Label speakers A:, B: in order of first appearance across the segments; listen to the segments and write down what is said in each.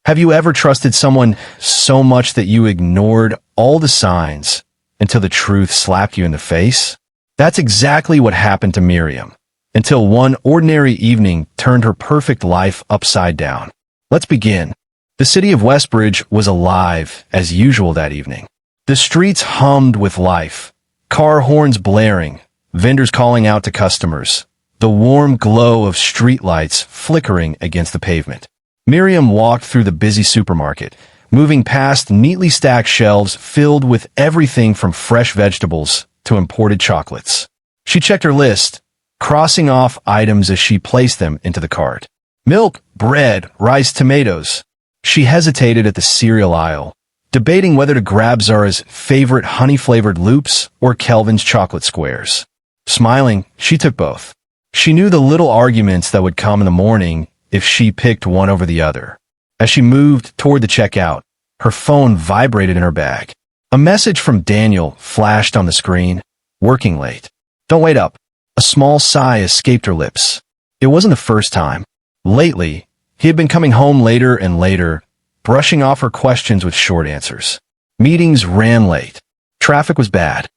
A: Have you ever trusted someone so much that you ignored all the signs until the truth slapped you in the face? That's exactly what happened to Miriam, until one ordinary evening turned her perfect life upside down. Let's begin. The city of Westbridge was alive as usual that evening. The streets hummed with life, car horns blaring, vendors calling out to customers, the warm glow of streetlights flickering against the pavement. Miriam walked through the busy supermarket, moving past neatly stacked shelves filled with everything from fresh vegetables to imported chocolates. She checked her list, crossing off items as she placed them into the cart. Milk, bread, rice, tomatoes. She hesitated at the cereal aisle, debating whether to grab Zara's favorite honey-flavored loops or Kelvin's chocolate squares. Smiling, she took both. She knew the little arguments that would come in the morning if she picked one over the other. As she moved toward the checkout, her phone vibrated in her bag. A message from Daniel flashed on the screen. Working late. Don't wait up. A small sigh escaped her lips. It wasn't the first time. Lately, he had been coming home later and later, brushing off her questions with short answers. Meetings ran late. Traffic was bad.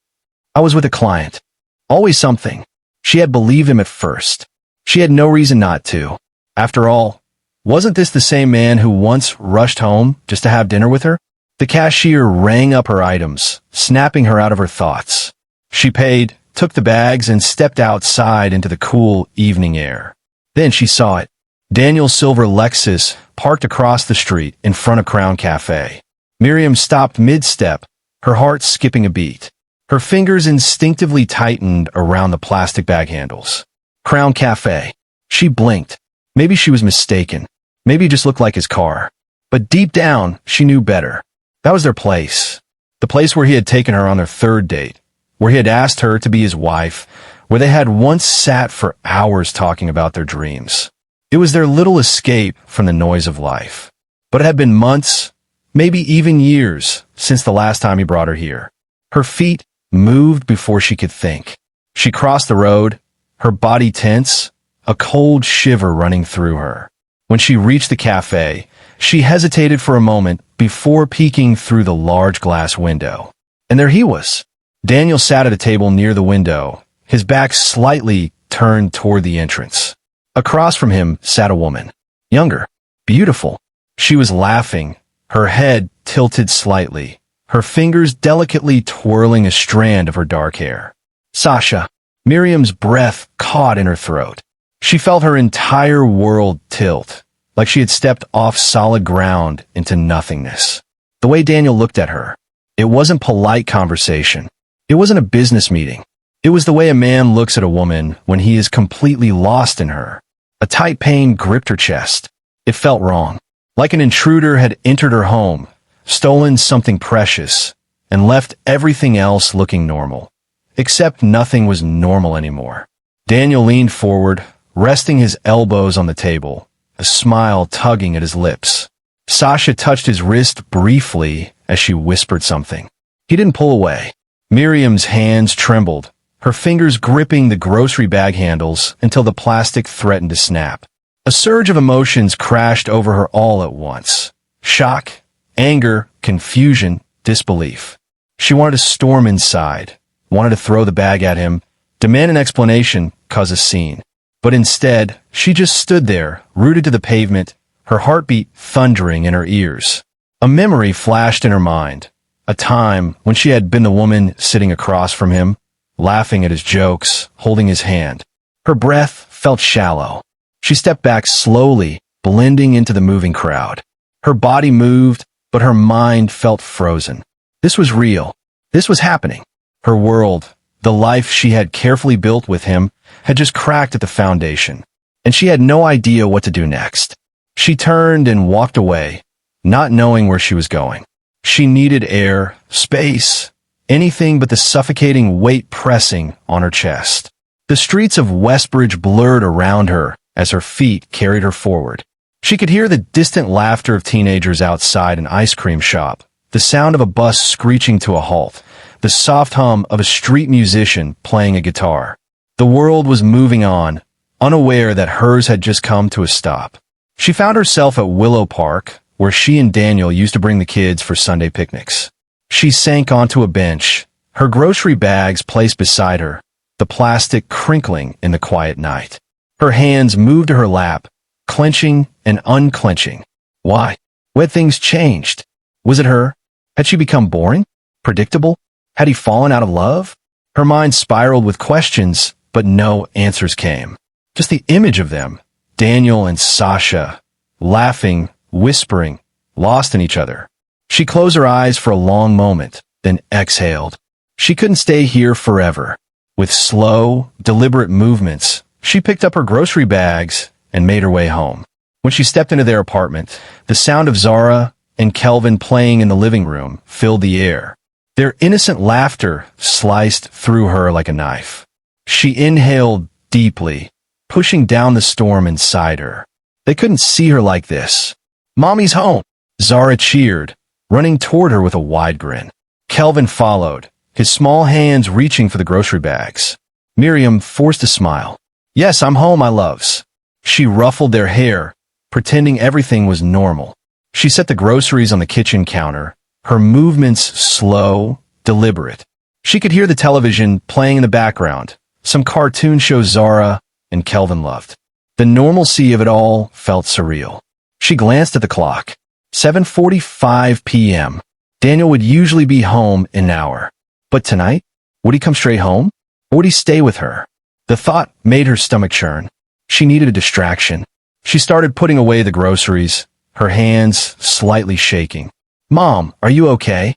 A: I was with a client. Always something. She had believed him at first. She had no reason not to. After all, wasn't this the same man who once rushed home just to have dinner with her? The cashier rang up her items, snapping her out of her thoughts. She paid, took the bags, and stepped outside into the cool evening air. Then she saw it. Daniel's silver Lexus parked across the street in front of Crown Cafe. Miriam stopped mid-step, her heart skipping a beat. Her fingers instinctively tightened around the plastic bag handles. Crown Cafe. She blinked. Maybe she was mistaken. Maybe it just looked like his car. But deep down, she knew better. That was their place. The place where he had taken her on their third date, where he had asked her to be his wife, where they had once sat for hours talking about their dreams. It was their little escape from the noise of life. But it had been months, maybe even years, since the last time he brought her here. Her feet moved before she could think. She crossed the road, her body tense, a cold shiver running through her. When she reached the cafe, she hesitated for a moment before peeking through the large glass window. And there he was. Daniel sat at a table near the window, his back slightly turned toward the entrance. Across from him sat a woman. Younger. Beautiful. She was laughing, her head tilted slightly, her fingers delicately twirling a strand of her dark hair. Sasha. Miriam's breath caught in her throat. She felt her entire world tilt, like she had stepped off solid ground into nothingness. The way Daniel looked at her, it wasn't polite conversation. It wasn't a business meeting. It was the way a man looks at a woman when he is completely lost in her. A tight pain gripped her chest. It felt wrong, like an intruder had entered her home, stolen something precious, and left everything else looking normal. Except nothing was normal anymore. Daniel leaned forward, resting his elbows on the table, a smile tugging at his lips. Sasha touched his wrist briefly as she whispered something. He didn't pull away. Miriam's hands trembled, her fingers gripping the grocery bag handles until the plastic threatened to snap. A surge of emotions crashed over her all at once. Shock, anger, confusion, disbelief. She wanted to storm inside, wanted to throw the bag at him, demand an explanation, cause a scene. But instead, she just stood there, rooted to the pavement, her heartbeat thundering in her ears. A memory flashed in her mind, a time when she had been the woman sitting across from him, laughing at his jokes, holding his hand. Her breath felt shallow. She stepped back slowly, blending into the moving crowd. Her body moved, but her mind felt frozen. This was real. This was happening. Her world, the life she had carefully built with him, had just cracked at the foundation, and she had no idea what to do next. She turned and walked away, not knowing where she was going. She needed air, space, anything but the suffocating weight pressing on her chest. The streets of Westbridge blurred around her as her feet carried her forward. She could hear the distant laughter of teenagers outside an ice cream shop, the sound of a bus screeching to a halt, the soft hum of a street musician playing a guitar. The world was moving on, unaware that hers had just come to a stop. She found herself at Willow Park, where she and Daniel used to bring the kids for Sunday picnics. She sank onto a bench, her grocery bags placed beside her, the plastic crinkling in the quiet night. Her hands moved to her lap, clenching and unclenching. Why? What things changed? Was it her? Had she become boring? Predictable? Had he fallen out of love? Her mind spiraled with questions, but no answers came. Just the image of them, Daniel and Sasha, laughing, whispering, lost in each other. She closed her eyes for a long moment, then exhaled. She couldn't stay here forever. With slow, deliberate movements, she picked up her grocery bags and made her way home. When she stepped into their apartment, the sound of Zara and Kelvin playing in the living room filled the air. Their innocent laughter sliced through her like a knife. She inhaled deeply, pushing down the storm inside her. They couldn't see her like this. "Mommy's home!" Zara cheered, running toward her with a wide grin. Kelvin followed, his small hands reaching for the grocery bags. Miriam forced a smile. "Yes, I'm home, my loves." She ruffled their hair, pretending everything was normal. She set the groceries on the kitchen counter, her movements slow, deliberate. She could hear the television playing in the background, some cartoon show Zara and Kelvin loved. The normalcy of it all felt surreal. She glanced at the clock. 7:45 p.m. Daniel would usually be home in an hour. But tonight, would he come straight home? Or would he stay with her? The thought made her stomach churn. She needed a distraction. She started putting away the groceries, her hands slightly shaking. "Mom, are you okay?"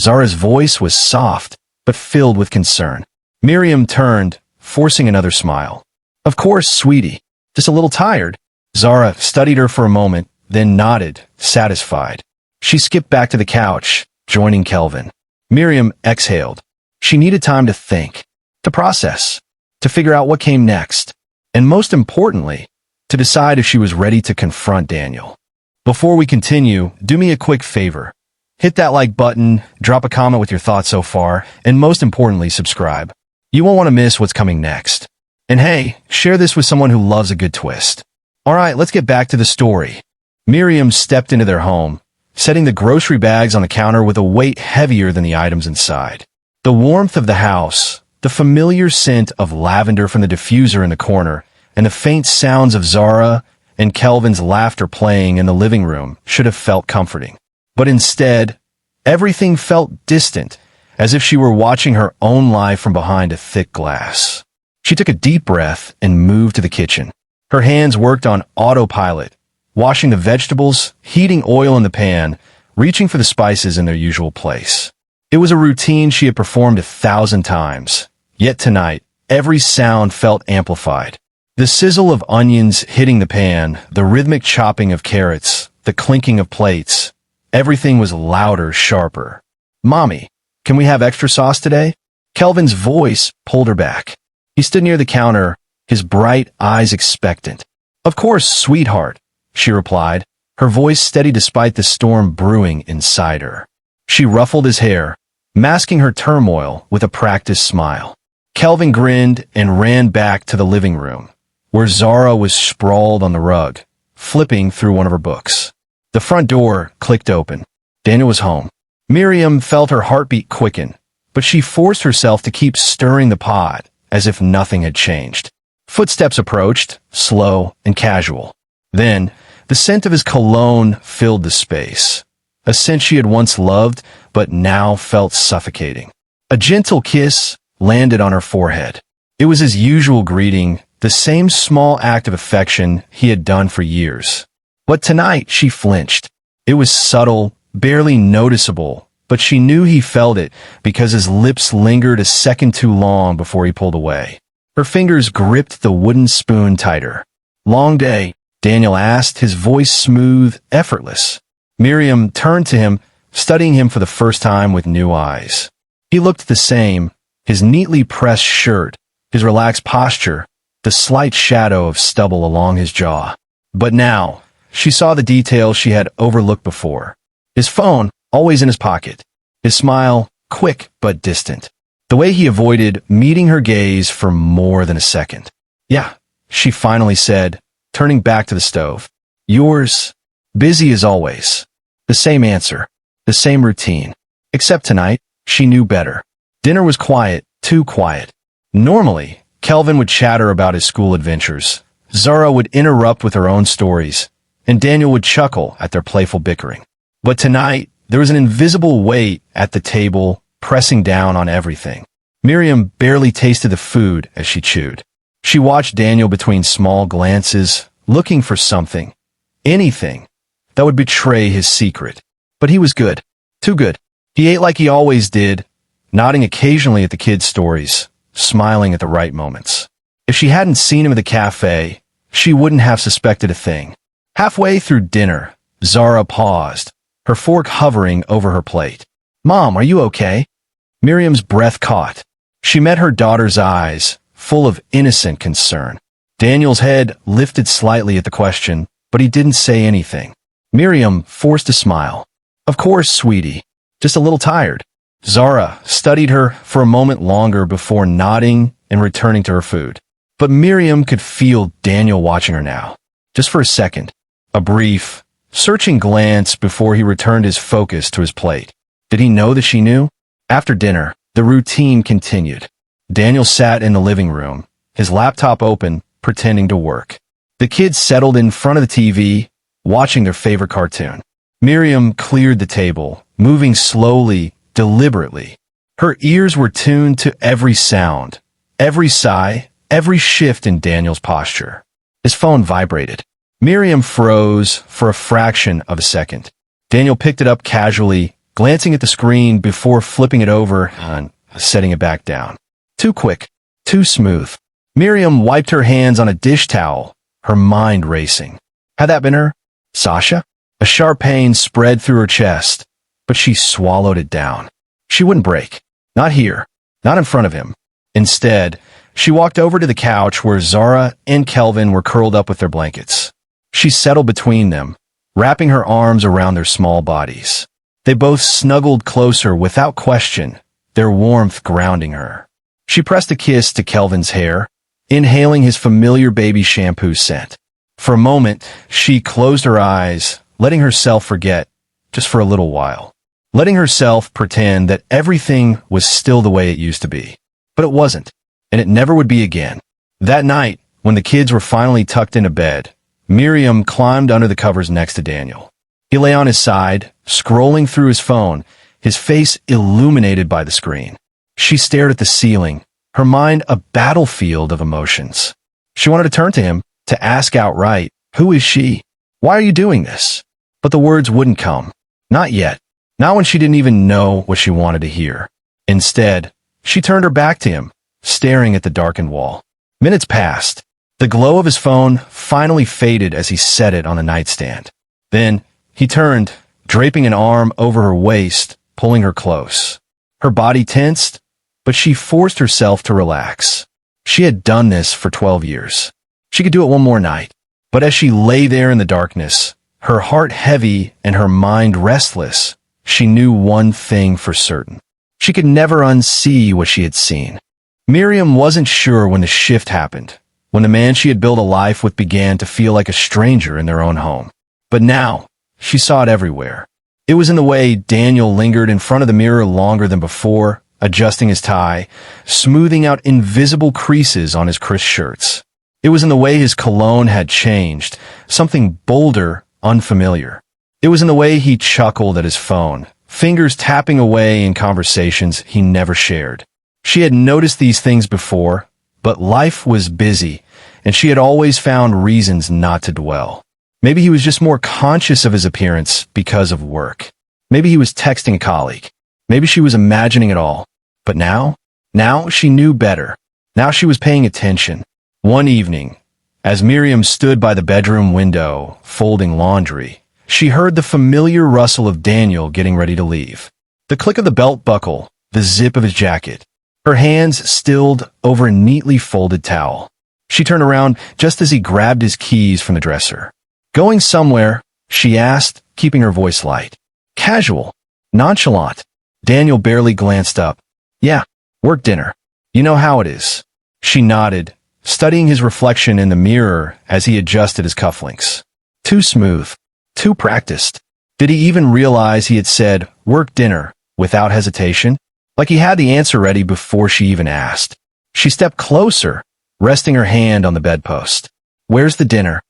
A: Zara's voice was soft, but filled with concern. Miriam turned, forcing another smile. "Of course, sweetie. Just a little tired." Zara studied her for a moment, then nodded, satisfied. She skipped back to the couch, joining Kelvin. Miriam exhaled. She needed time to think, to process, to figure out what came next, and most importantly, to decide if she was ready to confront Daniel. Before we continue, do me a quick favor. Hit that like button, drop a comment with your thoughts so far, and most importantly, subscribe. You won't want to miss what's coming next. And hey, share this with someone who loves a good twist. Alright, let's get back to the story. Miriam stepped into their home, setting the grocery bags on the counter with a weight heavier than the items inside. The warmth of the house, the familiar scent of lavender from the diffuser in the corner, and the faint sounds of Zara and Kelvin's laughter playing in the living room should have felt comforting. But instead, everything felt distant, as if she were watching her own life from behind a thick glass. She took a deep breath and moved to the kitchen. Her hands worked on autopilot, washing the vegetables, heating oil in the pan, reaching for the spices in their usual place. It was a routine she had performed 1,000 times, yet tonight, every sound felt amplified. The sizzle of onions hitting the pan, the rhythmic chopping of carrots, the clinking of plates, everything was louder, sharper. "Mommy, can we have extra sauce today?" Kelvin's voice pulled her back. He stood near the counter, his bright eyes expectant. "Of course, sweetheart," she replied, her voice steady despite the storm brewing inside her. She ruffled his hair, masking her turmoil with a practiced smile. Kelvin grinned and ran back to the living room, where Zara was sprawled on the rug, flipping through one of her books. The front door clicked open. Daniel was home. Miriam felt her heartbeat quicken, but she forced herself to keep stirring the pot as if nothing had changed. Footsteps approached, slow and casual. Then, the scent of his cologne filled the space, a scent she had once loved but now felt suffocating. A gentle kiss landed on her forehead. It was his usual greeting, the same small act of affection he had done for years. But tonight she flinched. It was subtle, barely noticeable, but she knew he felt it because his lips lingered a second too long before he pulled away. Her fingers gripped the wooden spoon tighter. "Long day?" Daniel asked, his voice smooth, effortless. Miriam turned to him, studying him for the first time with new eyes. He looked the same, his neatly pressed shirt, his relaxed posture, the slight shadow of stubble along his jaw. But now, she saw the details she had overlooked before. His phone, always in his pocket. His smile, quick but distant. The way he avoided meeting her gaze for more than a second. "Yeah," she finally said, turning back to the stove. "Yours?" Busy as always. The same answer. The same routine. Except tonight, she knew better. Dinner was quiet, too quiet. Normally, Kelvin would chatter about his school adventures. Zara would interrupt with her own stories, and Daniel would chuckle at their playful bickering. But tonight, there was an invisible weight at the table, pressing down on everything. Miriam barely tasted the food as she chewed. She watched Daniel between small glances, looking for something, anything, that would betray his secret. But he was good. Too good. He ate like he always did, nodding occasionally at the kids' stories, smiling at the right moments. If she hadn't seen him at the cafe, she wouldn't have suspected a thing. Halfway through dinner, Zara paused, her fork hovering over her plate. "Mom, are you okay?" Miriam's breath caught. She met her daughter's eyes, full of innocent concern. Daniel's head lifted slightly at the question, but he didn't say anything. Miriam forced a smile. "Of course, sweetie. Just a little tired." Zara studied her for a moment longer before nodding and returning to her food. But Miriam could feel Daniel watching her now. Just for a second. A brief, searching glance before he returned his focus to his plate. Did he know that she knew? After dinner, the routine continued. Daniel sat in the living room, his laptop open, pretending to work. The kids settled in front of the TV, watching their favorite cartoon. Miriam cleared the table, moving slowly, deliberately. Her ears were tuned to every sound, every sigh, every shift in Daniel's posture. His phone vibrated. Miriam froze for a fraction of a second. Daniel picked it up casually, glancing at the screen before flipping it over and setting it back down. Too quick, too smooth. Miriam wiped her hands on a dish towel, her mind racing. Had that been her? Sasha? A sharp pain spread through her chest, but she swallowed it down. She wouldn't break. Not here. Not in front of him. Instead, she walked over to the couch where Zara and Kelvin were curled up with their blankets. She settled between them, wrapping her arms around their small bodies. They both snuggled closer without question, their warmth grounding her. She pressed a kiss to Kelvin's hair, inhaling his familiar baby shampoo scent. For a moment, she closed her eyes, letting herself forget, just for a little while. Letting herself pretend that everything was still the way it used to be. But it wasn't, and it never would be again. That night, when the kids were finally tucked into bed, Miriam climbed under the covers next to Daniel. He lay on his side, scrolling through his phone, his face illuminated by the screen. She stared at the ceiling, her mind a battlefield of emotions. She wanted to turn to him, to ask outright, who is she? Why are you doing this? But the words wouldn't come. Not yet. Not when she didn't even know what she wanted to hear. Instead, she turned her back to him, staring at the darkened wall. Minutes passed. The glow of his phone finally faded as he set it on the nightstand. Then, he turned, draping an arm over her waist, pulling her close. Her body tensed, but she forced herself to relax. She had done this for 12 years. She could do it one more night. But as she lay there in the darkness, her heart heavy and her mind restless, she knew one thing for certain. She could never unsee what she had seen. Miriam wasn't sure when the shift happened, when the man she had built a life with began to feel like a stranger in their own home. But now, she saw it everywhere. It was in the way Daniel lingered in front of the mirror longer than before, adjusting his tie, smoothing out invisible creases on his crisp shirts. It was in the way his cologne had changed, something bolder, unfamiliar. It was in the way he chuckled at his phone, fingers tapping away in conversations he never shared. She had noticed these things before, but life was busy, and she had always found reasons not to dwell. Maybe he was just more conscious of his appearance because of work. Maybe he was texting a colleague. Maybe she was imagining it all. But now she knew better. Now she was paying attention. One evening, as Miriam stood by the bedroom window, folding laundry, she heard the familiar rustle of Daniel getting ready to leave. The click of the belt buckle, the zip of his jacket. Her hands stilled over a neatly folded towel. She turned around just as he grabbed his keys from the dresser. "Going somewhere?" she asked, keeping her voice light. Casual. Nonchalant. Daniel barely glanced up. "Yeah, work dinner. You know how it is." She nodded, studying his reflection in the mirror as he adjusted his cufflinks. Too smooth. Too practiced. Did he even realize he had said, "Work dinner," without hesitation? Like he had the answer ready before she even asked. She stepped closer, resting her hand on the bedpost. "Where's the dinner?"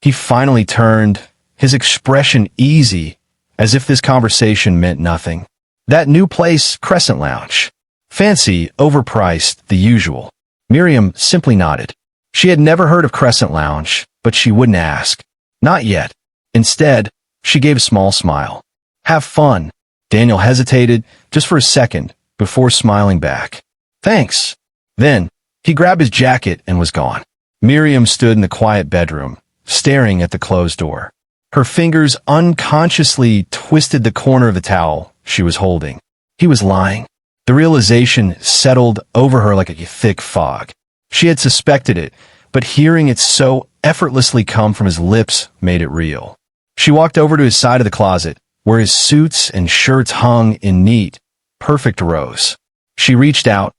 A: He finally turned, his expression easy, as if this conversation meant nothing. "That new place, Crescent Lounge. Fancy, overpriced, the usual." Miriam simply nodded. She had never heard of Crescent Lounge, but she wouldn't ask. Not yet. Instead, she gave a small smile. "Have fun." Daniel hesitated, just for a second, before smiling back. "Thanks." Then, he grabbed his jacket and was gone. Miriam stood in the quiet bedroom, staring at the closed door. Her fingers unconsciously twisted the corner of the towel she was holding. He was lying. The realization settled over her like a thick fog. She had suspected it, but hearing it so effortlessly come from his lips made it real. She walked over to his side of the closet, where his suits and shirts hung in neat, perfect rows. She reached out,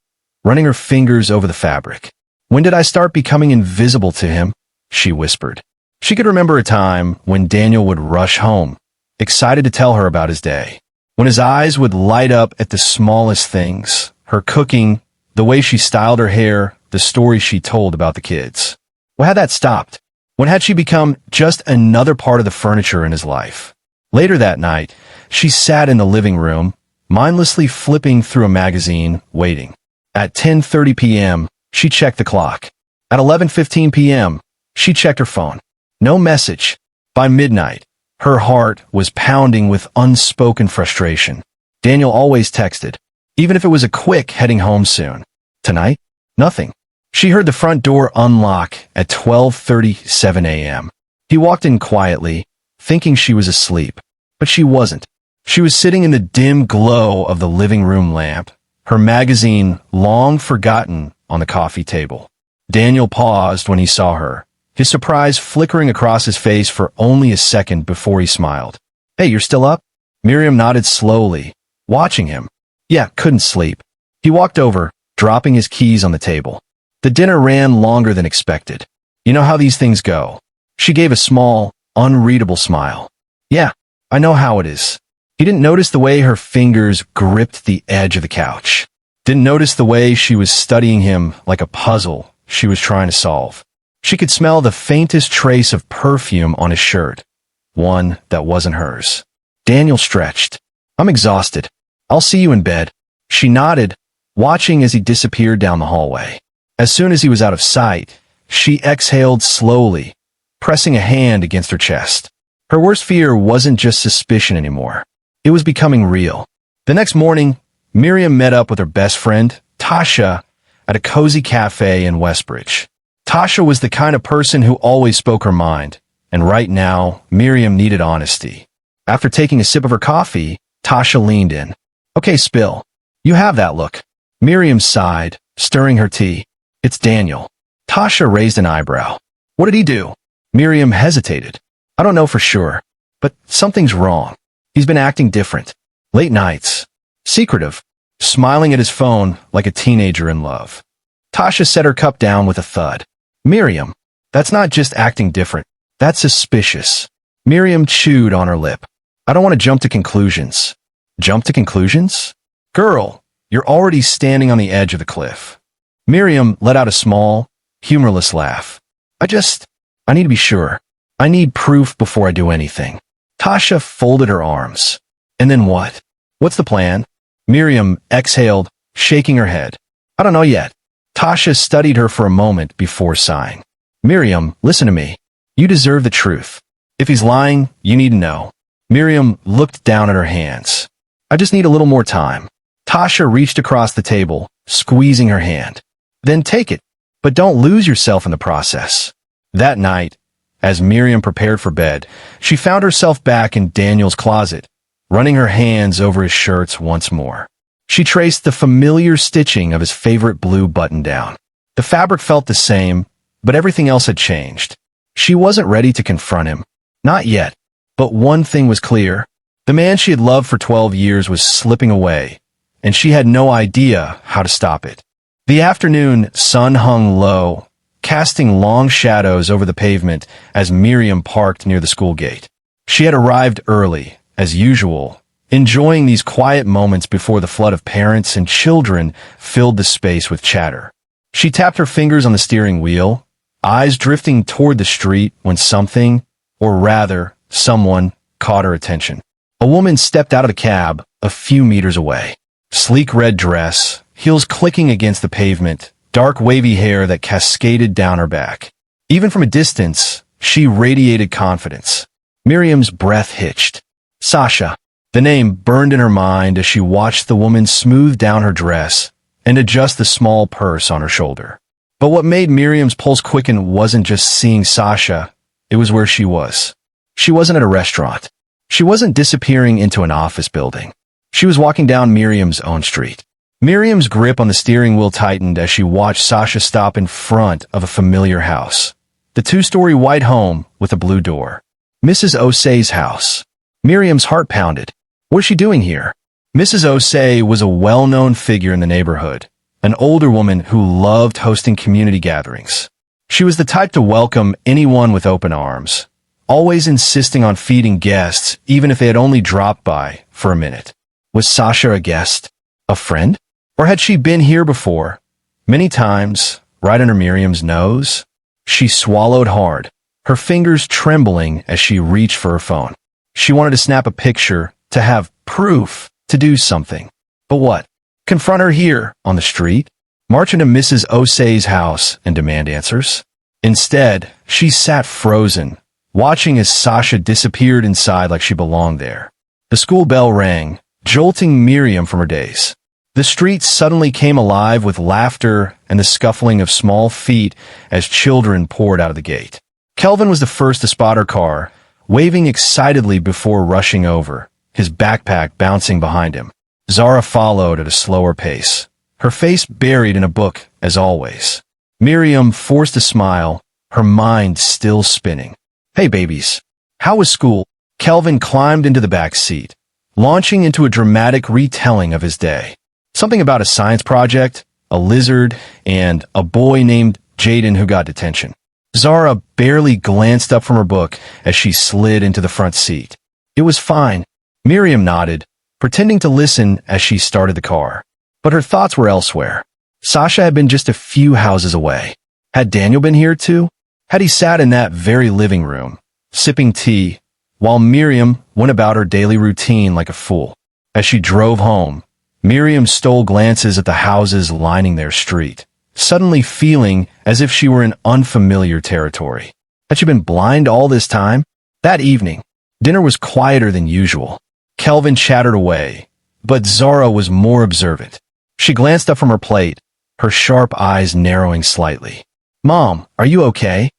A: running her fingers over the fabric. "When did I start becoming invisible to him?" she whispered. She could remember a time when Daniel would rush home, excited to tell her about his day. When his eyes would light up at the smallest things, her cooking, the way she styled her hair, the stories she told about the kids. When had that stopped? When had she become just another part of the furniture in his life? Later that night, she sat in the living room, mindlessly flipping through a magazine, waiting. At 10:30 p.m., she checked the clock. At 11:15 p.m., she checked her phone. No message. By midnight, her heart was pounding with unspoken frustration. Daniel always texted, even if it was a quick heading home soon. Tonight? Nothing. She heard the front door unlock at 12:37 a.m. He walked in quietly, thinking she was asleep. But she wasn't. She was sitting in the dim glow of the living room lamp, her magazine long forgotten on the coffee table. Daniel paused when he saw her, his surprise flickering across his face for only a second before he smiled. "Hey, you're still up?" Miriam nodded slowly, watching him. "Yeah, couldn't sleep." He walked over, dropping his keys on the table. The dinner ran longer than expected. "You know how these things go." She gave a small, unreadable smile. "Yeah, I know how it is." He didn't notice the way her fingers gripped the edge of the couch. Didn't notice the way she was studying him like a puzzle she was trying to solve. She could smell the faintest trace of perfume on his shirt, one that wasn't hers. Daniel stretched. "I'm exhausted. I'll see you in bed." She nodded, watching as he disappeared down the hallway. As soon as he was out of sight, she exhaled slowly, pressing a hand against her chest. Her worst fear wasn't just suspicion anymore. It was becoming real. The next morning, Miriam met up with her best friend, Tasha, at a cozy cafe in Westbridge. Tasha was the kind of person who always spoke her mind, and right now, Miriam needed honesty. After taking a sip of her coffee, Tasha leaned in. "Okay, spill. You have that look." Miriam sighed, stirring her tea. "It's Daniel." Tasha raised an eyebrow. "What did he do?" Miriam hesitated. "I don't know for sure, but something's wrong. He's been acting different. Late nights. Secretive. Smiling at his phone like a teenager in love." Tasha set her cup down with a thud. "Miriam, that's not just acting different. That's suspicious." Miriam chewed on her lip. "I don't want to jump to conclusions." "Jump to conclusions?" "Girl, you're already standing on the edge of the cliff." Miriam let out a small, humorless laugh. I need to be sure. I need proof before I do anything." Tasha folded her arms. "And then what? What's the plan?" Miriam exhaled, shaking her head. "I don't know yet." Tasha studied her for a moment before sighing. "Miriam, listen to me. You deserve the truth. If he's lying, you need to know." Miriam looked down at her hands. "I just need a little more time." Tasha reached across the table, squeezing her hand. "Then take it, but don't lose yourself in the process." That night, as Miriam prepared for bed, she found herself back in Daniel's closet, running her hands over his shirts once more. She traced the familiar stitching of his favorite blue button-down. The fabric felt the same, but everything else had changed. She wasn't ready to confront him. Not yet. But one thing was clear. The man she had loved for 12 years was slipping away, and she had no idea how to stop it. The afternoon sun hung low, casting long shadows over the pavement as Miriam parked near the school gate. She had arrived early, as usual, enjoying these quiet moments before the flood of parents and children filled the space with chatter. She tapped her fingers on the steering wheel, eyes drifting toward the street when something, or rather, someone, caught her attention. A woman stepped out of the cab a few meters away. Sleek red dress, heels clicking against the pavement, dark wavy hair that cascaded down her back. Even from a distance, she radiated confidence. Miriam's breath hitched. Sasha. The name burned in her mind as she watched the woman smooth down her dress and adjust the small purse on her shoulder. But what made Miriam's pulse quicken wasn't just seeing Sasha, it was where she was. She wasn't at a restaurant. She wasn't disappearing into an office building. She was walking down Miriam's own street. Miriam's grip on the steering wheel tightened as she watched Sasha stop in front of a familiar house. The two-story white home with a blue door. Mrs. Osei's house. Miriam's heart pounded. What is she doing here? Mrs. Osei was a well-known figure in the neighborhood, an older woman who loved hosting community gatherings. She was the type to welcome anyone with open arms, always insisting on feeding guests even if they had only dropped by for a minute. Was Sasha a guest? A friend? Or had she been here before? Many times, right under Miriam's nose? She swallowed hard, her fingers trembling as she reached for her phone. She wanted to snap a picture, to have proof, to do something. But what? Confront her here, on the street? March into Mrs. Osei's house and demand answers? Instead, she sat frozen, watching as Sasha disappeared inside like she belonged there. The school bell rang, jolting Miriam from her daze. The street suddenly came alive with laughter and the scuffling of small feet as children poured out of the gate. Kelvin was the first to spot her car, waving excitedly before rushing over, his backpack bouncing behind him. Zara followed at a slower pace, her face buried in a book, as always. Miriam forced a smile, her mind still spinning. Hey babies, how was school? Kelvin climbed into the back seat, launching into a dramatic retelling of his day. Something about a science project, a lizard, and a boy named Jaden who got detention. Zara barely glanced up from her book as she slid into the front seat. It was fine. Miriam nodded, pretending to listen as she started the car. But her thoughts were elsewhere. Sasha had been just a few houses away. Had Daniel been here too? Had he sat in that very living room, sipping tea, while Miriam went about her daily routine like a fool? As she drove home, Miriam stole glances at the houses lining their street, suddenly feeling as if she were in unfamiliar territory. Had she been blind all this time? That evening, dinner was quieter than usual. Kelvin chattered away, but Zara was more observant. She glanced up from her plate, her sharp eyes narrowing slightly. Mom, are you okay?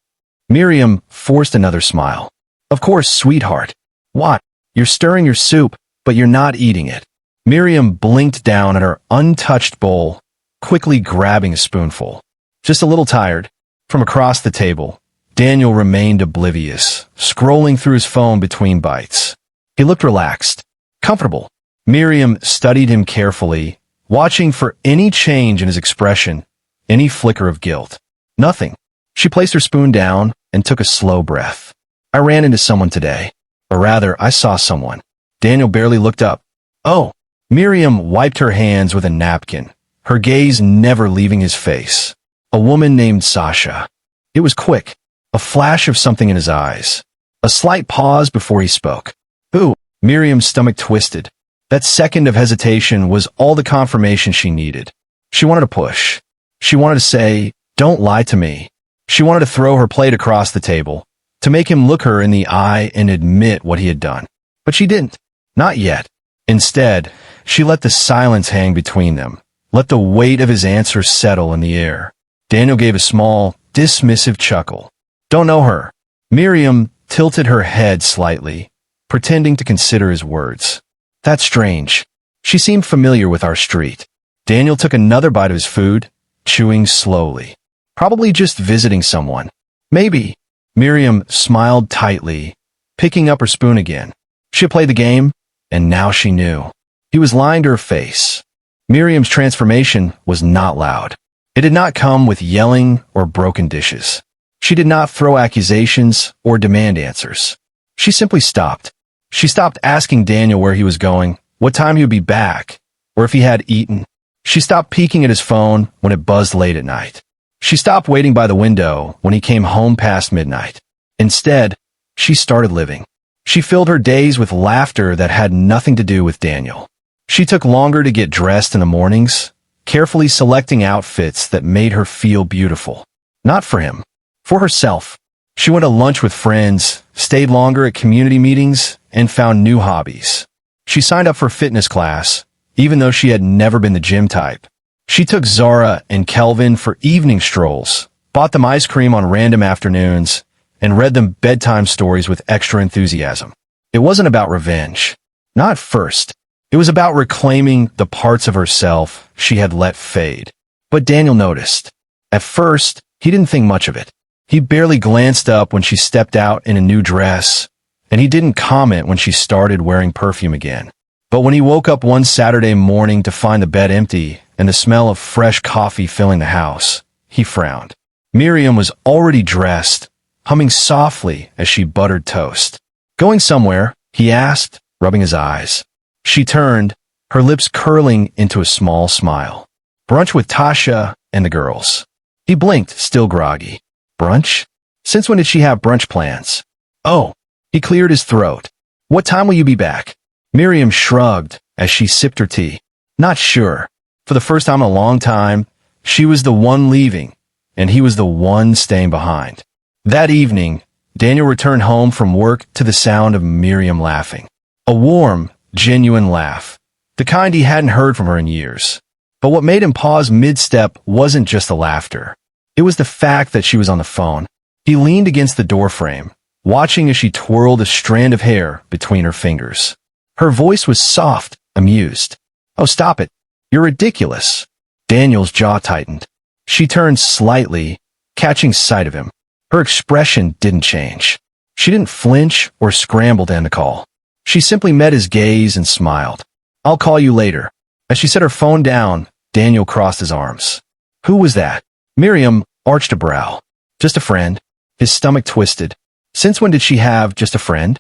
A: Miriam forced another smile. Of course, sweetheart. What? You're stirring your soup, but you're not eating it. Miriam blinked down at her untouched bowl, quickly grabbing a spoonful. Just a little tired. From across the table, Daniel remained oblivious, scrolling through his phone between bites. He looked relaxed, comfortable. Miriam studied him carefully, watching for any change in his expression, any flicker of guilt. Nothing. She placed her spoon down and took a slow breath. I ran into someone today. Or rather, I saw someone. Daniel barely looked up. Oh. Miriam wiped her hands with a napkin, her gaze never leaving his face. A woman named Sasha. It was quick, a flash of something in his eyes. A slight pause before he spoke. Who? Miriam's stomach twisted. That second of hesitation was all the confirmation she needed. She wanted to push. She wanted to say, don't lie to me. She wanted to throw her plate across the table, to make him look her in the eye and admit what he had done. But she didn't. Not yet. Instead, she let the silence hang between them, let the weight of his answer settle in the air. Daniel gave a small, dismissive chuckle. Don't know her. Miriam tilted her head slightly, pretending to consider his words. That's strange. She seemed familiar with our street. Daniel took another bite of his food, chewing slowly. Probably just visiting someone. Maybe. Miriam smiled tightly, picking up her spoon again. She had played the game, and now she knew. He was lying to her face. Miriam's transformation was not loud. It did not come with yelling or broken dishes. She did not throw accusations or demand answers. She simply stopped. She stopped asking Daniel where he was going, what time he would be back, or if he had eaten. She stopped peeking at his phone when it buzzed late at night. She stopped waiting by the window when he came home past midnight. Instead, she started living. She filled her days with laughter that had nothing to do with Daniel. She took longer to get dressed in the mornings, carefully selecting outfits that made her feel beautiful. Not for him, for herself. She went to lunch with friends, stayed longer at community meetings, and found new hobbies. She signed up for fitness class, even though she had never been the gym type. She took Zara and Kelvin for evening strolls, bought them ice cream on random afternoons, and read them bedtime stories with extra enthusiasm. It wasn't about revenge. Not at first. It was about reclaiming the parts of herself she had let fade. But Daniel noticed. At first, he didn't think much of it. He barely glanced up when she stepped out in a new dress, and he didn't comment when she started wearing perfume again. But when he woke up one Saturday morning to find the bed empty and the smell of fresh coffee filling the house, he frowned. Miriam was already dressed, humming softly as she buttered toast. "Going somewhere?" he asked, rubbing his eyes. She turned, her lips curling into a small smile. "Brunch with Tasha and the girls." He blinked, still groggy. "Brunch? Since when did she have brunch plans?" "Oh." He cleared his throat. "What time will you be back?" Miriam shrugged as she sipped her tea. Not sure. For the first time in a long time, she was the one leaving, and he was the one staying behind. That evening, Daniel returned home from work to the sound of Miriam laughing. A warm, genuine laugh, the kind he hadn't heard from her in years. But what made him pause mid-step wasn't just the laughter. It was the fact that she was on the phone. He leaned against the doorframe, watching as she twirled a strand of hair between her fingers. Her voice was soft, amused. "Oh, stop it. You're ridiculous." Daniel's jaw tightened. She turned slightly, catching sight of him. Her expression didn't change. She didn't flinch or scramble to end the call. She simply met his gaze and smiled. "I'll call you later." As she set her phone down, Daniel crossed his arms. "Who was that?" Miriam arched a brow. "Just a friend." His stomach twisted. Since when did she have just a friend?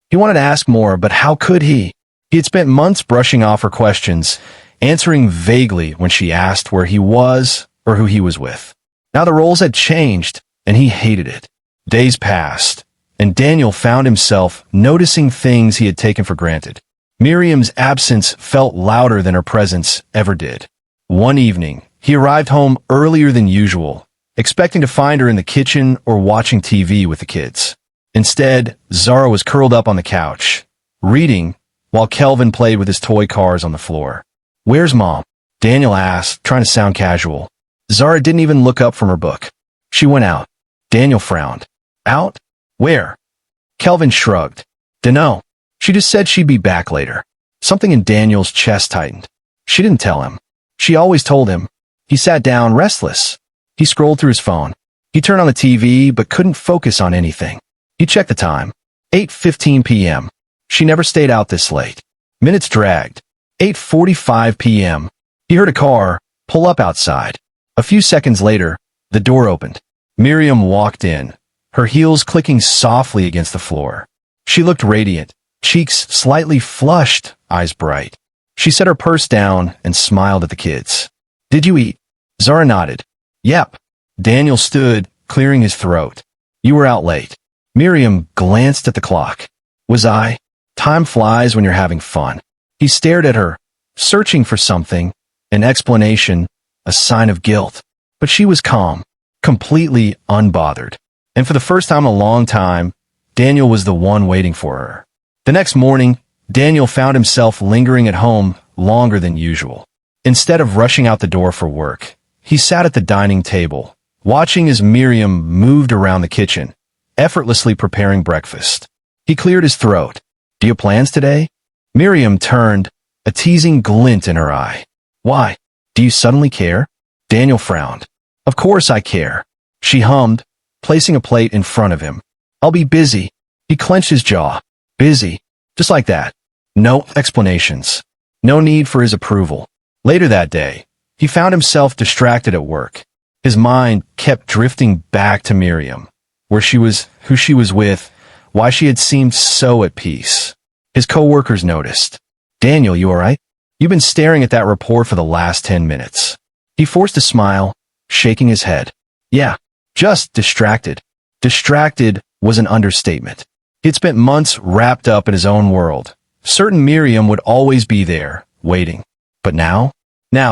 A: He wanted to ask more, but how could he? He had spent months brushing off her questions, answering vaguely when she asked where he was or who he was with. Now the roles had changed, and he hated it. Days passed, and Daniel found himself noticing things he had taken for granted. Miriam's absence felt louder than her presence ever did. One evening, he arrived home earlier than usual, expecting to find her in the kitchen or watching TV with the kids. Instead, Zara was curled up on the couch, reading, while Kelvin played with his toy cars on the floor. "Where's Mom?" Daniel asked, trying to sound casual. Zara didn't even look up from her book. "She went out." Daniel frowned. "Out? Where?" Kelvin shrugged. "Dunno. She just said she'd be back later." Something in Daniel's chest tightened. She didn't tell him. She always told him. He sat down, restless. He scrolled through his phone. He turned on the TV, but couldn't focus on anything. He checked the time. 8:15 p.m. She never stayed out this late. Minutes dragged. 8:45 p.m. He heard a car pull up outside. A few seconds later, the door opened. Miriam walked in, her heels clicking softly against the floor. She looked radiant, cheeks slightly flushed, eyes bright. She set her purse down and smiled at the kids. "Did you eat?" Zara nodded. "Yep." Daniel stood, clearing his throat. "You were out late." Miriam glanced at the clock. "Was I?" Time flies when you're having fun. He stared at her, searching for something, an explanation, a sign of guilt. But she was calm, completely unbothered. And for the first time in a long time, Daniel was the one waiting for her. The next morning, Daniel found himself lingering at home longer than usual. Instead of rushing out the door for work, he sat at the dining table, watching as Miriam moved around the kitchen, effortlessly preparing breakfast. He cleared his throat. "Do you have plans today?" Miriam turned, a teasing glint in her eye. "Why? Do you suddenly care?" Daniel frowned. "Of course I care." She hummed, placing a plate in front of him. "I'll be busy." He clenched his jaw. "Busy? Just like that? No explanations. No need for his approval." Later that day, he found himself distracted at work. His mind kept drifting back to Miriam, where she was, who she was with, why she had seemed so at peace. His coworkers noticed. "Daniel, you all right? You've been staring at that report for the last 10 minutes. He forced a smile, shaking his head. "Yeah, just distracted." Distracted was an understatement. He'd spent months wrapped up in his own world, certain Miriam would always be there, waiting. But now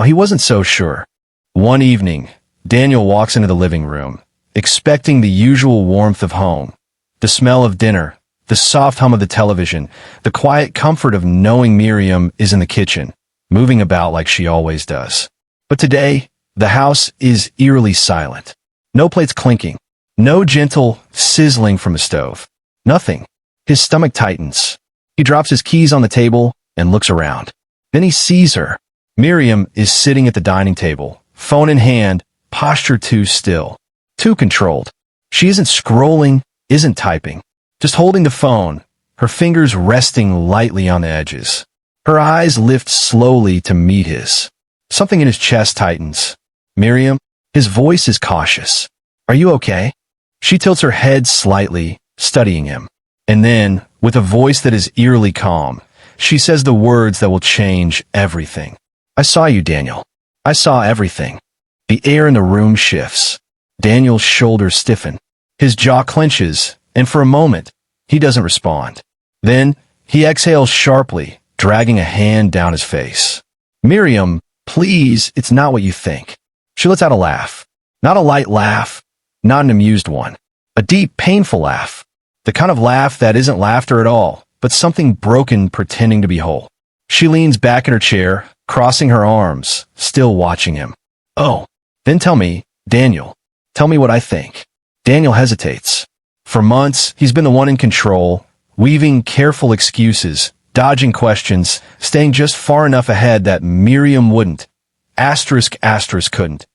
A: he wasn't so sure. One evening, Daniel walks into the living room, expecting the usual warmth of home, the smell of dinner, the soft hum of the television, the quiet comfort of knowing Miriam is in the kitchen, moving about like she always does. But today, the house is eerily silent. No plates clinking, no gentle sizzling from the stove. Nothing. His stomach tightens. He drops his keys on the table and looks around. Then he sees her. Miriam is sitting at the dining table, phone in hand, posture too still, too controlled. She isn't scrolling, isn't typing, just holding the phone, her fingers resting lightly on the edges. Her eyes lift slowly to meet his. Something in his chest tightens. "Miriam?" His voice is cautious. "Are you okay?" She tilts her head slightly, studying him. And then, with a voice that is eerily calm, she says the words that will change everything. "I saw you, Daniel. I saw everything." The air in the room shifts. Daniel's shoulders stiffen. His jaw clenches, and for a moment, he doesn't respond. Then, he exhales sharply, dragging a hand down his face. "Miriam, please, it's not what you think." She lets out a laugh. Not a light laugh, not an amused one. A deep, painful laugh. The kind of laugh that isn't laughter at all, but something broken pretending to be whole. She leans back in her chair, crossing her arms, still watching him. "Oh, then tell me, Daniel. Tell me what I think." Daniel hesitates. For months, he's been the one in control, weaving careful excuses, dodging questions, staying just far enough ahead that Miriam wouldn't. Couldn't.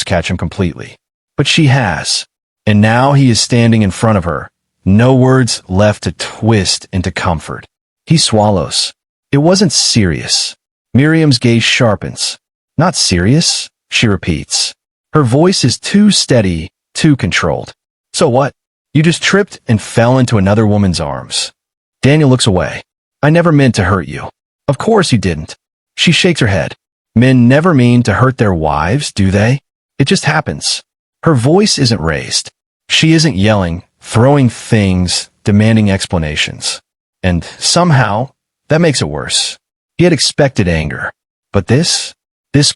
A: Catch him completely. But she has. And now he is standing in front of her. No words left to twist into comfort. He swallows. It wasn't serious. Miriam's gaze sharpens. "Not serious?" she repeats. Her voice is too steady, too controlled. "So what? You just tripped and fell into another woman's arms." Daniel looks away. "I never meant to hurt you." "Of course you didn't." She shakes her head. "Men never mean to hurt their wives, do they? It just happens." Her voice isn't raised. She isn't yelling, throwing things, demanding explanations. And somehow, that makes it worse. He had expected anger. But this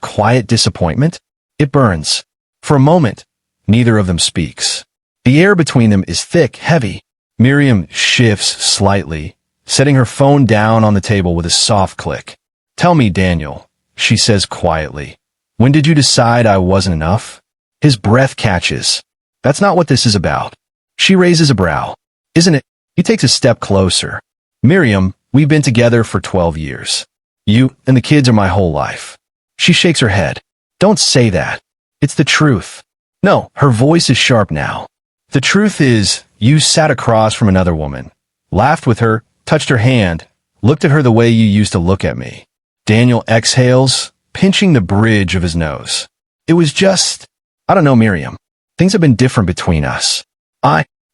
A: quiet disappointment, it burns. For a moment, neither of them speaks. The air between them is thick, heavy. Miriam shifts slightly, setting her phone down on the table with a soft click. "Tell me, Daniel," she says quietly. "When did you decide I wasn't enough?" His breath catches. "That's not what this is about." She raises a brow. "Isn't it?" He takes a step closer. "Miriam, we've been together for 12 years. You and the kids are my whole life." She shakes her head. "Don't say that. It's the truth." No, her voice is sharp now. "The truth is, you sat across from another woman, laughed with her, touched her hand, looked at her the way you used to look at me." Daniel exhales, pinching the bridge of his nose. "It was just, I don't know, Miriam. Things have been different between us."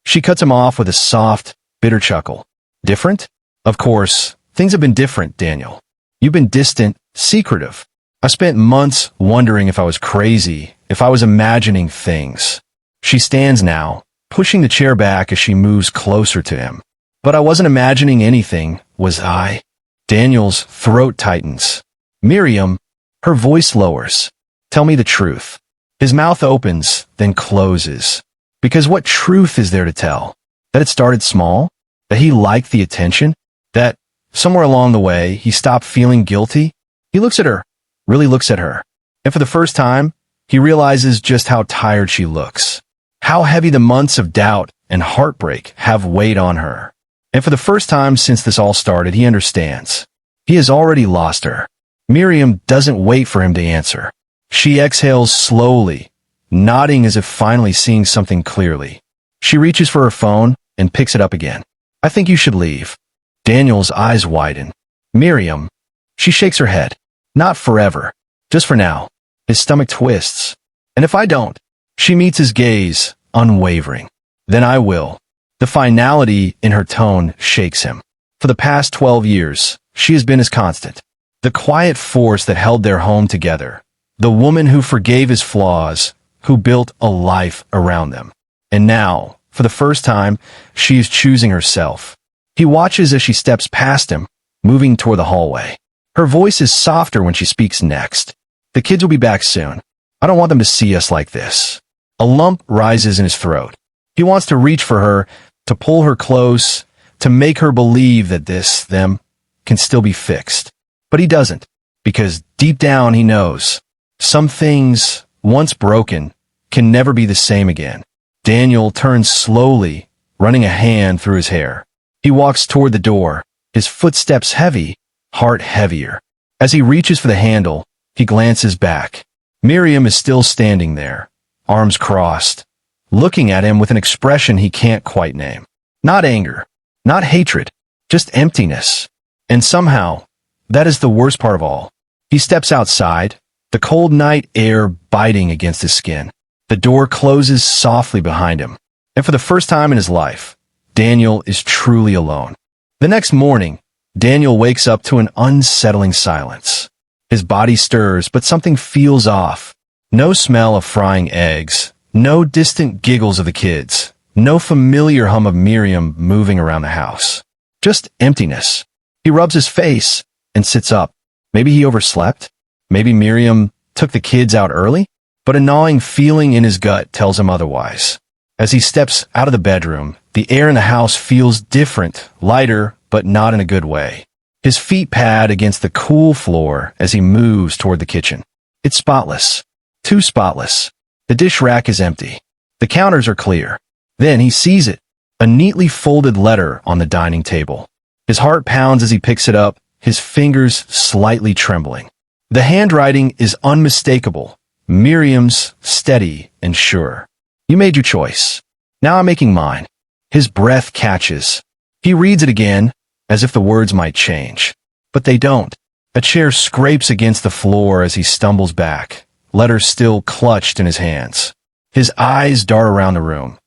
A: She cuts him off with a soft, bitter chuckle. "Different? Of course, things have been different, Daniel. You've been distant, secretive. I spent months wondering if I was crazy, if I was imagining things." She stands now, pushing the chair back as she moves closer to him. "But I wasn't imagining anything, was I?" Daniel's throat tightens. "Miriam," her voice lowers. "Tell me the truth." His mouth opens, then closes. Because what truth is there to tell? That it started small? That he liked the attention? That, somewhere along the way, he stopped feeling guilty? He looks at her, really looks at her. And for the first time, he realizes just how tired she looks. How heavy the months of doubt and heartbreak have weighed on her. And for the first time since this all started, he understands. He has already lost her. Miriam doesn't wait for him to answer. She exhales slowly, nodding as if finally seeing something clearly. She reaches for her phone and picks it up again. "I think you should leave." Daniel's eyes widen. "Miriam." She shakes her head. "Not forever. Just for now." His stomach twists. "And if I don't?" She meets his gaze, unwavering. "Then I will." The finality in her tone shakes him. For the past 12 years, she has been his constant. The quiet force that held their home together. The woman who forgave his flaws, who built a life around them. And now, for the first time, she is choosing herself. He watches as she steps past him, moving toward the hallway. Her voice is softer when she speaks next. The kids will be back soon. I don't want them to see us like this. A lump rises in his throat. He wants to reach for her, to pull her close, to make her believe that them, can still be fixed. But he doesn't, because deep down he knows. Some things, once broken, can never be the same again. Daniel turns slowly, running a hand through his hair. He walks toward the door, his footsteps heavy, heart heavier. As he reaches for the handle, he glances back. Miriam is still standing there, arms crossed, looking at him with an expression he can't quite name. Not anger, not hatred, just emptiness. And somehow, that is the worst part of all. He steps outside, the cold night air biting against his skin. The door closes softly behind him. And for the first time in his life, Daniel is truly alone. The next morning, Daniel wakes up to an unsettling silence. His body stirs, but something feels off. No smell of frying eggs, no distant giggles of the kids, no familiar hum of Miriam moving around the house. Just emptiness. He rubs his face and sits up. Maybe he overslept. Maybe Miriam took the kids out early. But a gnawing feeling in his gut tells him otherwise. As he steps out of the bedroom, the air in the house feels different, lighter, but not in a good way. His feet pad against the cool floor as he moves toward the kitchen. It's spotless. Too spotless. The dish rack is empty. The counters are clear. Then he sees it. A neatly folded letter on the dining table. His heart pounds as he picks it up, his fingers slightly trembling. The handwriting is unmistakable. Miriam's, steady and sure. You made your choice. Now I'm making mine. His breath catches. He reads it again, as if the words might change. But they don't. A chair scrapes against the floor as he stumbles back, letter still clutched in his hands. His eyes dart around the room,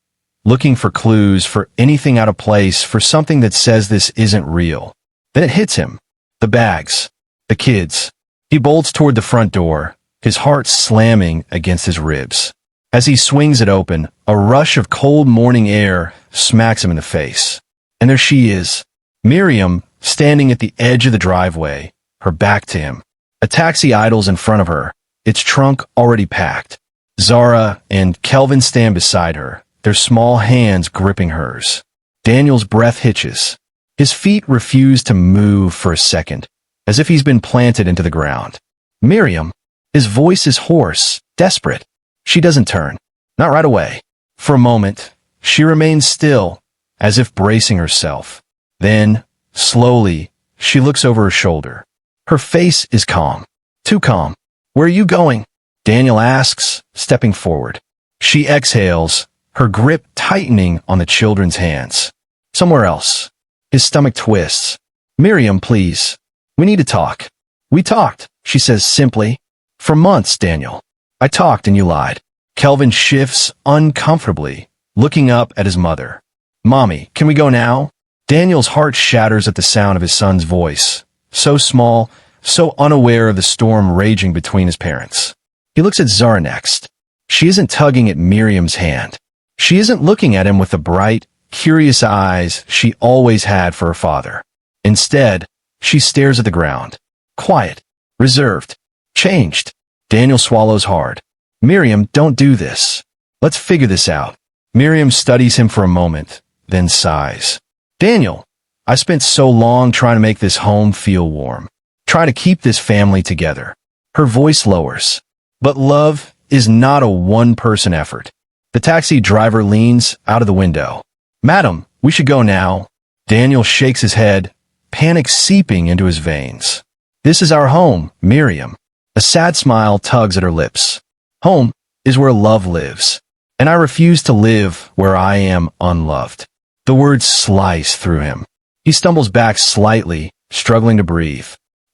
A: looking for clues, for anything out of place, for something that says this isn't real. Then it hits him. The bags. The kids. He bolts toward the front door, his heart slamming against his ribs. As he swings it open, a rush of cold morning air smacks him in the face. And there she is, Miriam, standing at the edge of the driveway, her back to him. A taxi idles in front of her, its trunk already packed. Zara and Kelvin stand beside her, their small hands gripping hers. Daniel's breath hitches. His feet refuse to move for a second, as if he's been planted into the ground. Miriam. His voice is hoarse, desperate. She doesn't turn. Not right away. For a moment, she remains still, as if bracing herself. Then, slowly, she looks over her shoulder. Her face is calm. Too calm. Where are you going? Daniel asks, stepping forward. She exhales, her grip tightening on the children's hands. Somewhere else. His stomach twists. Miriam, please. We need to talk. We talked, she says simply. For months, Daniel. I talked and you lied. Kelvin shifts uncomfortably, looking up at his mother. Mommy, can we go now? Daniel's heart shatters at the sound of his son's voice. So small, so unaware of the storm raging between his parents. He looks at Zara next. She isn't tugging at Miriam's hand. She isn't looking at him with the bright, curious eyes she always had for her father. Instead, she stares at the ground. Quiet, reserved, changed. Daniel swallows hard. Miriam, don't do this. Let's figure this out. Miriam studies him for a moment, then sighs. Daniel, I spent so long trying to make this home feel warm. Trying to keep this family together. Her voice lowers. But love is not a one-person effort. The taxi driver leans out of the window. Madam, we should go now. Daniel shakes his head, panic seeping into his veins. This is our home, Miriam. A sad smile tugs at her lips. Home is where love lives, and I refuse to live where I am unloved. The words slice through him. He stumbles back slightly, struggling to breathe.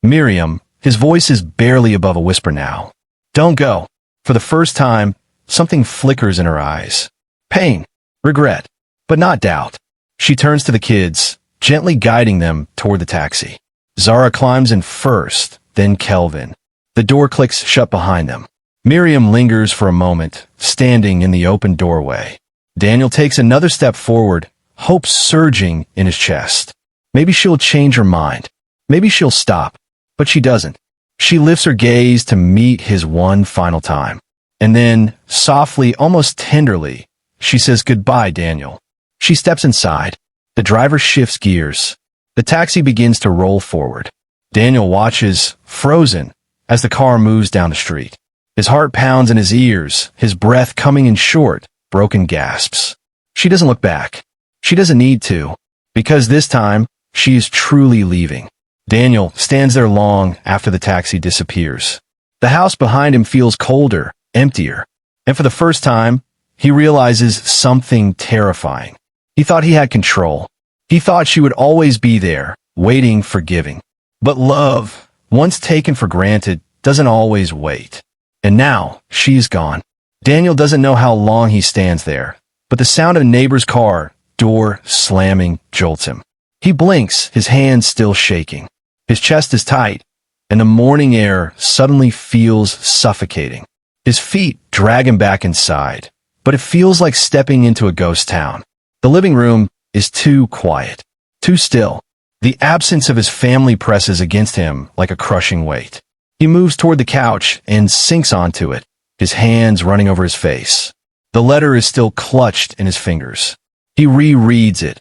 A: Miriam, his voice is barely above a whisper now. Don't go. For the first time, something flickers in her eyes. Pain, regret, but not doubt. She turns to the kids, gently guiding them toward the taxi. Zara climbs in first, then Kelvin. The door clicks shut behind them. Miriam lingers for a moment, standing in the open doorway. Daniel takes another step forward, hope surging in his chest. Maybe she'll change her mind. Maybe she'll stop. But she doesn't. She lifts her gaze to meet his one final time. And then, softly, almost tenderly, she says goodbye, Daniel. She steps inside. The driver shifts gears. The taxi begins to roll forward. Daniel watches, frozen, as the car moves down the street. His heart pounds in his ears, his breath coming in short, broken gasps. She doesn't look back. She doesn't need to, because this time, she is truly leaving. Daniel stands there long after the taxi disappears. The house behind him feels colder, emptier, and for the first time, he realizes something terrifying. He thought he had control. He thought she would always be there, waiting, forgiving. But love, once taken for granted, doesn't always wait. And now, she's gone. Daniel doesn't know how long he stands there, but the sound of a neighbor's car, door slamming, jolts him. He blinks, his hands still shaking. His chest is tight, and the morning air suddenly feels suffocating. His feet drag him back inside, but it feels like stepping into a ghost town. The living room is too quiet, too still. The absence of his family presses against him like a crushing weight. He moves toward the couch and sinks onto it, his hands running over his face. The letter is still clutched in his fingers. He rereads it,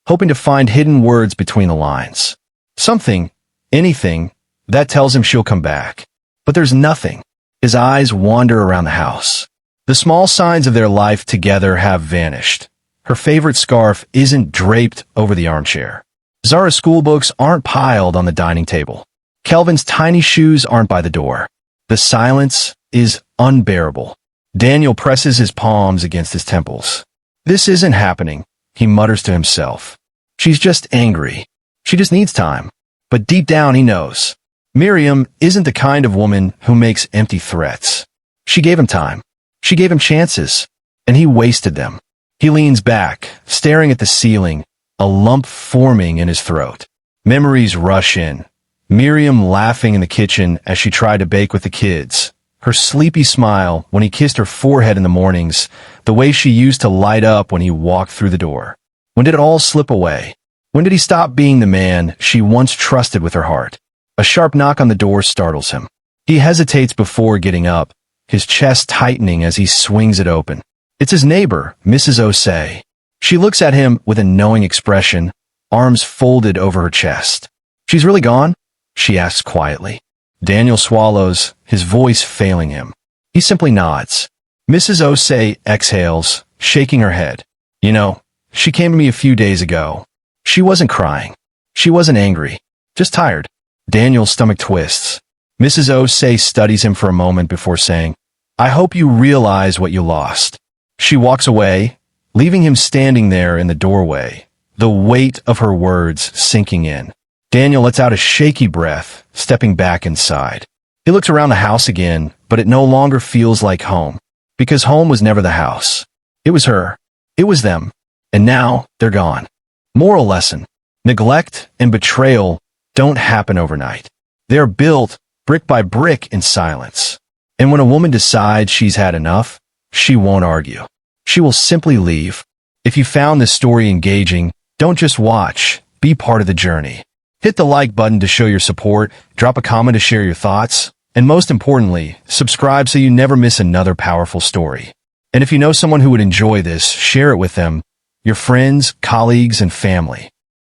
A: hoping to find hidden words between the lines. Something, anything, that tells him she'll come back. But there's nothing. His eyes wander around the house. The small signs of their life together have vanished. Her favorite scarf isn't draped over the armchair. Zara's schoolbooks aren't piled on the dining table. Kelvin's tiny shoes aren't by the door. The silence is unbearable. Daniel presses his palms against his temples. This isn't happening, he mutters to himself. She's just angry. She just needs time. But deep down he knows. Miriam isn't the kind of woman who makes empty threats. She gave him time. She gave him chances. And he wasted them. He leans back, staring at the ceiling, a lump forming in his throat. Memories rush in. Miriam laughing in the kitchen as she tried to bake with the kids. Her sleepy smile when he kissed her forehead in the mornings, the way she used to light up when he walked through the door. When did it all slip away? When did he stop being the man she once trusted with her heart? A sharp knock on the door startles him. He hesitates before getting up, his chest tightening as he swings it open. It's his neighbor, Mrs. Osei. She looks at him with a knowing expression, arms folded over her chest. She's really gone? She asks quietly. Daniel swallows, his voice failing him. He simply nods. Mrs. Osei exhales, shaking her head. You know, she came to me a few days ago. She wasn't crying. She wasn't angry. Just tired. Daniel's stomach twists. Mrs. Osei studies him for a moment before saying, I hope you realize what you lost. She walks away, leaving him standing there in the doorway, the weight of her words sinking in. Daniel lets out a shaky breath, stepping back inside. He looks around the house again, but it no longer feels like home. Because home was never the house. It was her. It was them. And now, they're gone. Moral lesson. Neglect and betrayal don't happen overnight. They're built, brick by brick, in silence. And when a woman decides she's had enough, she won't argue. She will simply leave. If you found this story engaging, don't just watch, be part of the journey. Hit the like button to show your support, drop a comment to share your thoughts, and most importantly, subscribe so you never miss another powerful story. And if you know someone who would enjoy this, share it with them, your friends, colleagues, and family.